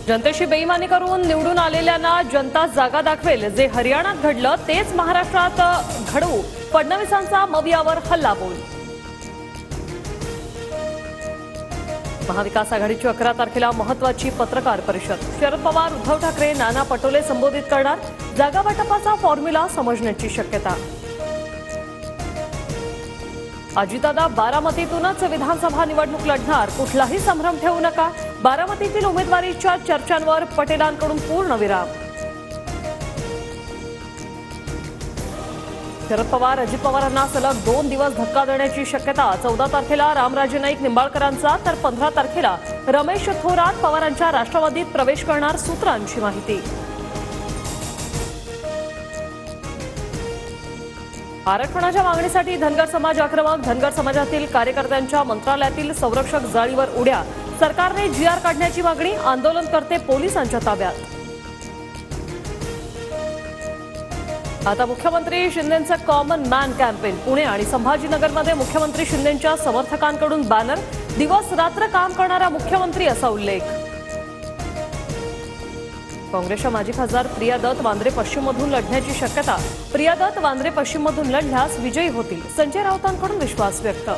जनतेशी बेईमानी करून निवडून आलेल्यांना जनता जागा दाखवेल। जे हरियाणात घडलं तेच महाराष्ट्रात घडवू, फडणवीसांचा मवियावर हल्लाबोल। महाविकास आघाडीची 11 तारखेला महत्त्वाची पत्रकार परिषद। शरद पवार, उद्धव ठाकरे, नाना पटोले संबोधित करणार। जागा वाटपाचा फॉर्म्युला समजण्याची शक्यता। अजितदादा बारामतीतूनच विधानसभा निवडणूक लढणार, कुठलाही संभ्रम ठेवू नका। बारामतीतील उमेदवारीच्या चर्चांवर पटेलांकडून पूर्णविराम। शरद पवार, अजित पवारांना सलग 2 दिवस धक्का देण्याची शक्यता। 14 तारखेला रामराजे नाईक निंबाळकरांचा तर 15 तारखेला रमेश थोरात पवारांच्या राष्ट्रवादीत प्रवेश करणार, सूत्रांची माहिती। आरक्षणाच्या मागणीसाठी धनगर समाज आक्रमक। धनगर समाजातील कार्यकर्त्यांच्या मंत्रालयातील संरक्षक जाळीवर उड्या। सरकारने जीआर काढण्याची मागणी। आंदोलनकर्ते पोलिसांच्या ताब्यात। आता मुख्यमंत्री शिंदेंचं कॉमन मॅन कॅम्पेन। पुणे आणि संभाजीनगरमध्ये मुख्यमंत्री शिंदेंच्या समर्थकांकडून बॅनर। दिवस रात्र काम करणारा मुख्यमंत्री असा उल्लेख। काँग्रेसच्या माजी खासदार प्रिया दत्त वांद्रे पश्चिममधून लढण्याची शक्यता। प्रिया दत्त वांद्रे पश्चिममधून लढल्यास विजयी होतील, संजय राऊतांकडून विश्वास व्यक्त।